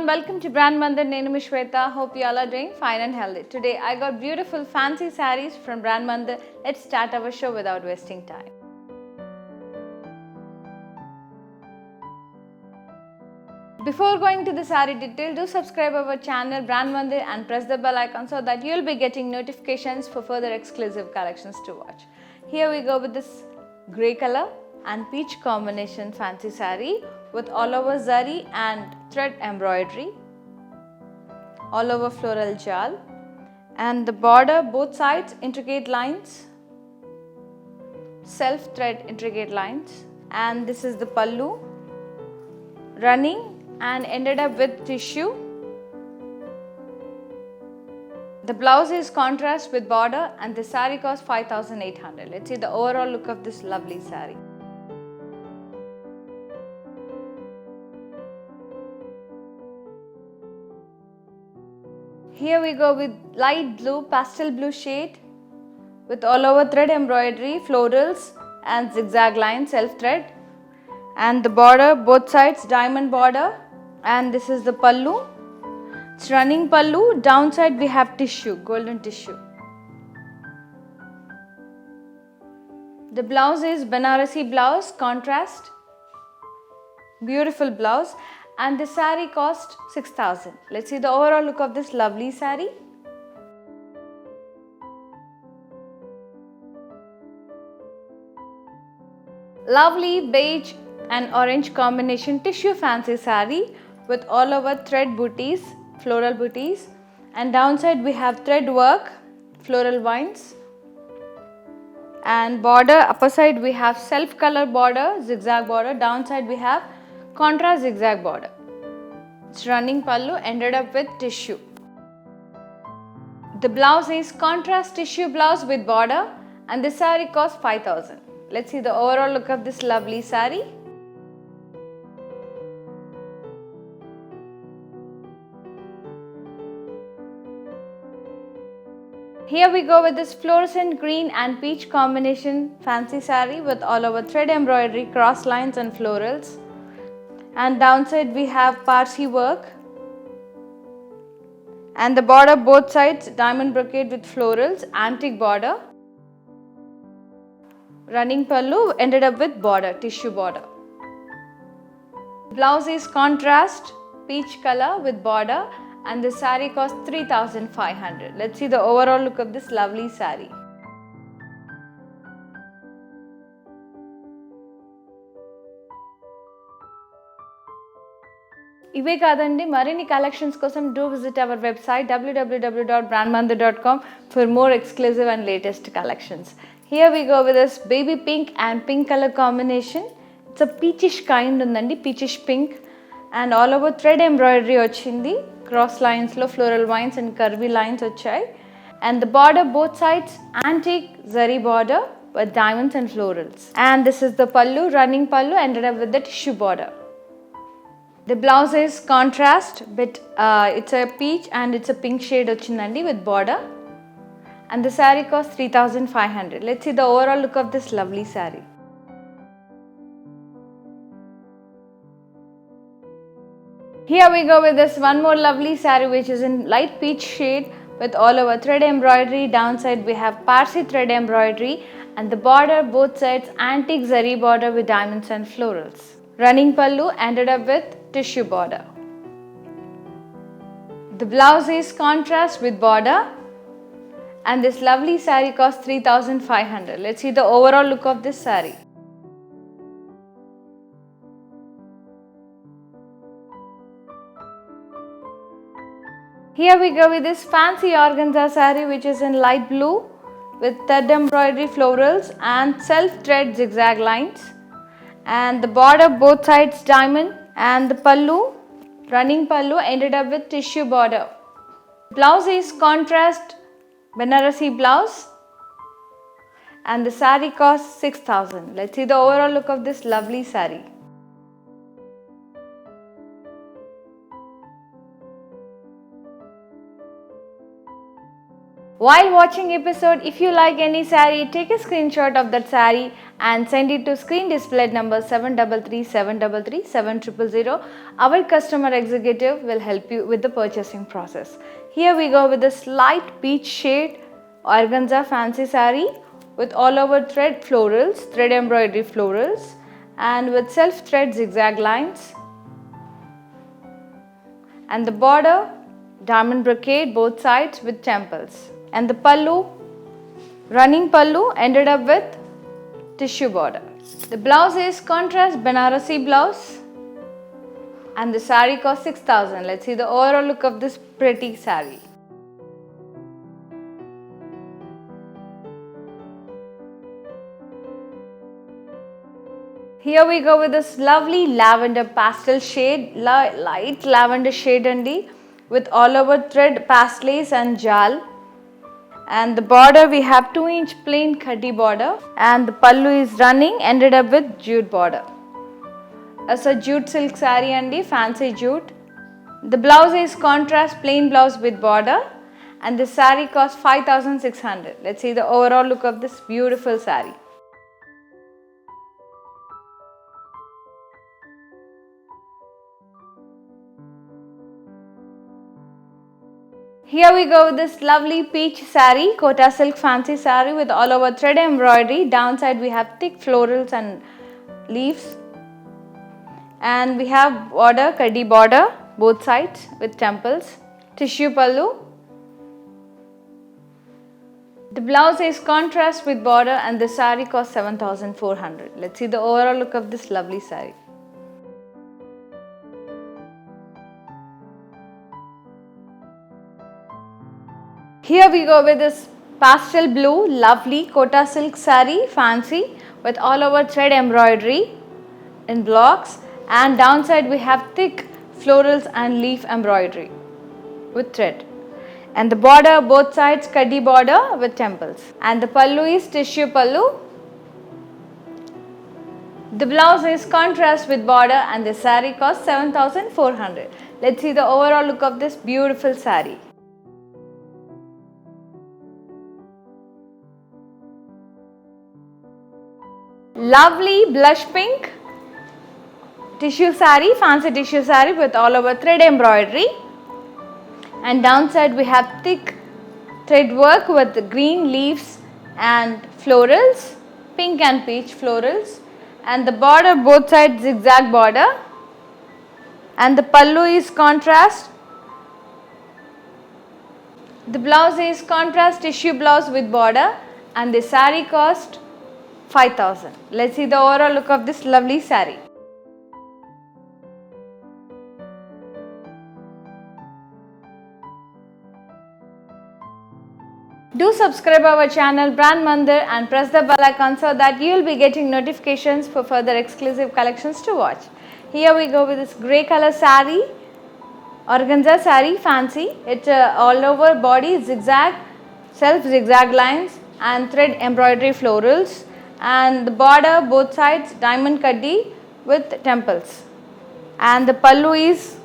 welcome to Brand Mandir. Nenu mi Shweta. Hope you all are doing fine and healthy. Today I got beautiful fancy sarees from Brand Mandir. Let's start our show without wasting time. Before going to the saree detail, do subscribe our channel Brand Mandir and press the bell icon so that you will be getting notifications for further exclusive collections to watch. Here we go with this grey color and peach combination fancy saree with all over zari and thread embroidery, all over floral jal, and the border both sides intricate lines, self thread intricate lines, and this is the pallu running and ended up with tissue. The blouse is contrast with border and the saree costs 5,800. Let's see the overall look of this lovely saree. Here we go with light blue, pastel blue shade with all over thread embroidery, florals and zigzag lines, self thread, and the border both sides diamond border, and this is the pallu. It's running pallu, downside we have tissue, golden tissue. The blouse is Banarasi blouse, contrast, beautiful blouse, and the saree cost 6,000. Let's see the overall look of this lovely saree. Lovely beige and orange combination tissue fancy saree with all over thread booties, floral booties, and downside we have thread work, floral vines, and border upper side we have self color border, zigzag border, downside we have contrast zigzag border. It's running pallu ended up with tissue. The blouse is contrast tissue blouse with border and the saree costs 5,000. Let's see the overall look of this lovely saree. Here we go with this fluorescent green and peach combination fancy saree with all over thread embroidery, cross lines and florals. And downside we have Parsi work. And the border both sides diamond brocade with florals, antique border. Running pallu ended up with border, tissue border. Blouse is contrast, peach color with border. And the saree costs 3,500. Let's see the overall look of this lovely saree. ఇవే కాదండి, మరిన్ని collections కోసం do visit our website www.brandmandir.com for more exclusive and latest collections. Here we go with this baby pink and pink color combination. It's a peachish kind ఉందండి, peachish pink, and all over thread embroidery వచ్చింది. Cross lines లో floral vines and curvy lines వచ్చాయి, and the border both sides antique zari border with diamonds and florals, and this is the pallu, running pallu ended up with the tissue border. The blouse is contrast but it's a peach and it's a pink shade వచ్చిందండి with border, and the saree costs 3,500. Let's see the overall look of this lovely saree. Here we go with this one more lovely saree which is in light peach shade with all over thread embroidery. Downside we have Parsi thread embroidery and the border both sides antique zari border with diamonds and florals. Running pallu ended up with tissue border. The blouse is contrast with border and this lovely saree costs 3,500. Let's see the overall look of this saree. Here we go with this fancy organza saree which is in light blue with thread embroidery florals and self thread zigzag lines, and the border both sides diamond, and the pallu, running pallu ended up with tissue border. Blouse is contrast Banarasi blouse and the saree costs 6,000. Let's see the overall look of this lovely saree. While watching episode, if you like any saree, take a screenshot of that saree and send it to screen displayed number 7337337000. Our customer executive will help you with the purchasing process. Here we go with this light peach shade organza fancy saree with all over thread florals, thread embroidery florals, and with self thread zigzag lines, and the border diamond brocade both sides with temples, and the pallu, running pallu, ended up with tissue border. The blouse is contrast Banarasi blouse and the saree cost 6,000. Let's see the overall look of this pretty saree. Here we go with this lovely lavender pastel shade, light lavender shade with all over thread pastelace and jal. And the border we have 2-inch plain khadi border, and the pallu is running, ended up with jute border. As a jute silk saree andi, fancy jute. The blouse is contrast plain blouse with border, and the saree costs 5,600. Let's see the overall look of this beautiful saree. Here we go with this lovely peach saree, Kota silk fancy saree with all over thread embroidery. Downside we have thick florals and leaves, and we have border, kaddi border both sides with temples, tissue pallu. The blouse is contrast with border, and the saree costs 7,400. Let's see the overall look of this lovely saree. Here we go with this pastel blue lovely Kota silk saree fancy with all over thread embroidery in blocks, and downside we have thick florals and leaf embroidery with thread, and the border both sides kaddi border with temples, and the pallu is tissue pallu. The blouse is contrast with border, and the saree costs 7,400. Let's see the overall look of this beautiful saree. Lovely blush pink tissue saree, fancy tissue saree with all over thread embroidery, and downside we have thick thread work with green leaves and florals, pink and peach florals, and the border both sides zigzag border, and the pallu is contrast. The blouse is contrast tissue blouse with border, and the saree cost 5,000. Let's see the overall look of this lovely saree. Do subscribe our channel Brand Mandir and press the bell icon so that you will be getting notifications for further exclusive collections to watch. Here we go with this grey color saree, organza saree fancy. It's all over body zigzag, self zigzag lines and thread embroidery florals, and the border both sides diamond kaddi with temples, and the pallu is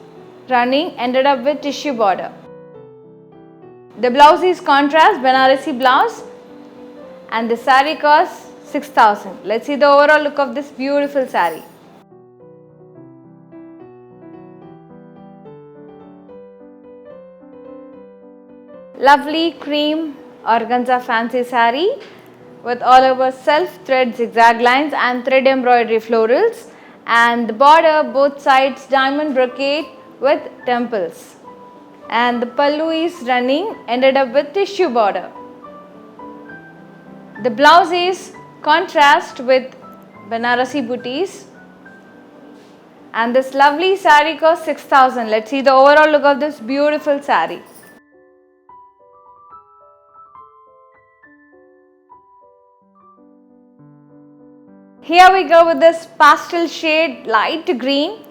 running, ended up with tissue border. The blouse is contrast Banarasi blouse, and the saree costs 6,000. Let's see the overall look of this beautiful saree. Lovely cream organza fancy saree with all over self thread zigzag lines and thread embroidery florals, and the border both sides diamond brocade with temples, and the pallu is running, ended up with tissue border. The blouse is contrast with Banarasi booties, and this lovely saree costs 6,000. Let's see the overall look of this beautiful saree. Here we go with this pastel shade light green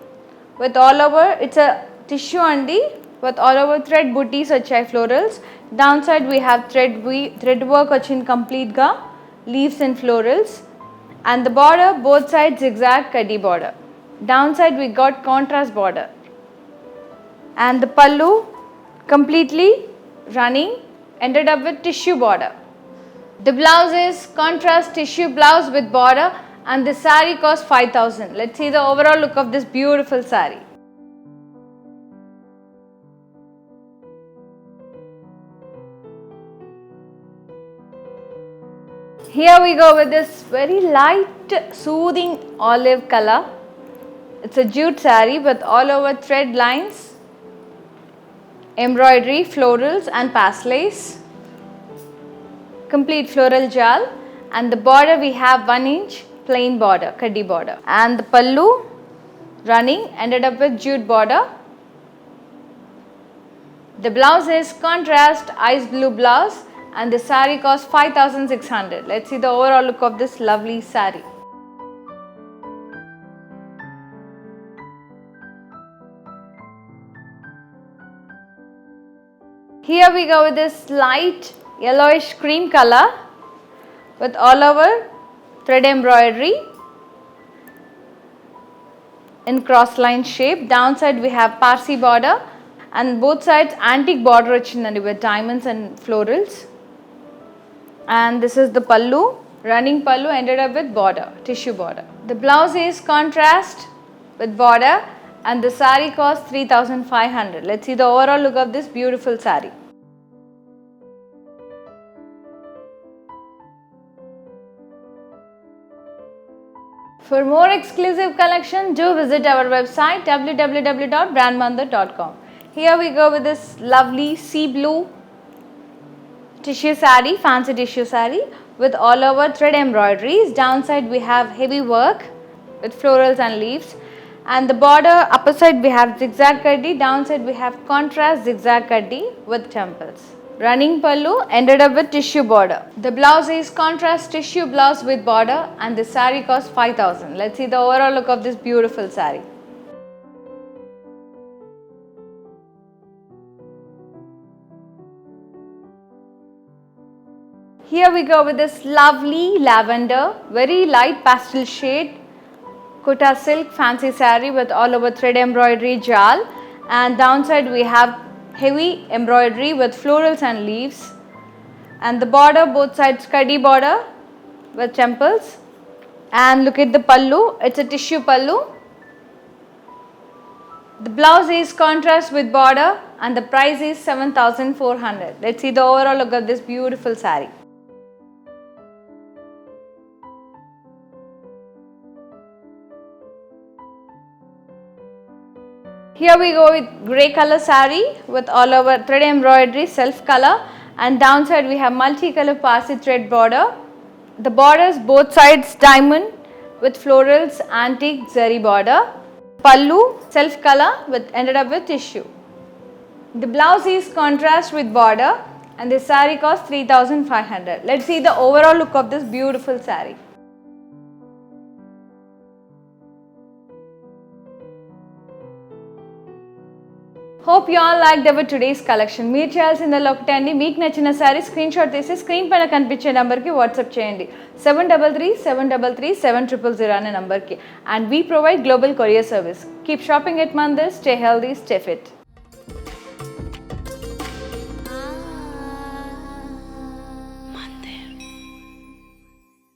with all over, it's a tissue andi with all over thread booties vachai florals. Downside we have thread work vachin complete ga, leaves and florals, and the border both sides zigzag kaddi border. Downside we got contrast border, and the pallu completely running, ended up with tissue border. The blouse is contrast tissue blouse with border and the saree costs 5,000. Let's see the overall look of this beautiful saree. Here we go with this very light soothing olive color. It's a jute saree with all over thread lines, embroidery, florals and pastellays. Complete floral jal, and the border we have 1 inch plain border, kaddi border, and the pallu running ended up with jute border. The blouse is contrast ice blue blouse and the saree costs 5,600. Let's see the overall look of this lovely saree. Here we go with this light yellowish cream color with all over thread embroidery in cross line shape. Downside we have Parsi border and both sides antique border వచ్చిndandi with diamonds and florals. And this is the pallu, running pallu ended up with border, tissue border. The blouse is contrast with border and the saree costs 3,500. Let's see the overall look of this beautiful saree. For more exclusive collection, do visit our website www.brandmandir.com. Here we go with this lovely sea blue tissue saree, fancy tissue saree with all over thread embroideries. Downside we have heavy work with florals and leaves, and the border upper side we have zigzag kaddi, downside we have contrast zigzag kaddi with temples. Running pallu ended up with tissue border. The blouse is contrast tissue blouse with border and the saree costs 5,000. Let's see the overall look of this beautiful saree. Here we go with this lovely lavender, very light pastel shade, Kota silk fancy saree with all over thread embroidery jal, and downside we have heavy embroidery with florals and leaves, and the border both sides kaddi border with temples. And look at the pallu, it's a tissue pallu. The blouse is contrast with border and the price is 7,400. Let's see the overall look of this beautiful saree. Here we go with grey color saree with all over thread embroidery self color, and downside we have multicolor Parsi thread border. The borders both sides diamond with florals antique zari border. Pallu self color with ended up with tissue. The blouse is contrast with border and the saree costs 3,500. Let's see the overall look of this beautiful saree. Hope you all liked our today's collection. మీరు చేయాల్సింది ఒకటండి, మీకు నచ్చిన sorry screen shot తీసి screen పైన కనిపించే నెంబర్కి WhatsApp చేయండి 7337337000 అనే నెంబర్కి, and we provide global courier service. Keep shopping at Mandir, stay healthy, stay fit.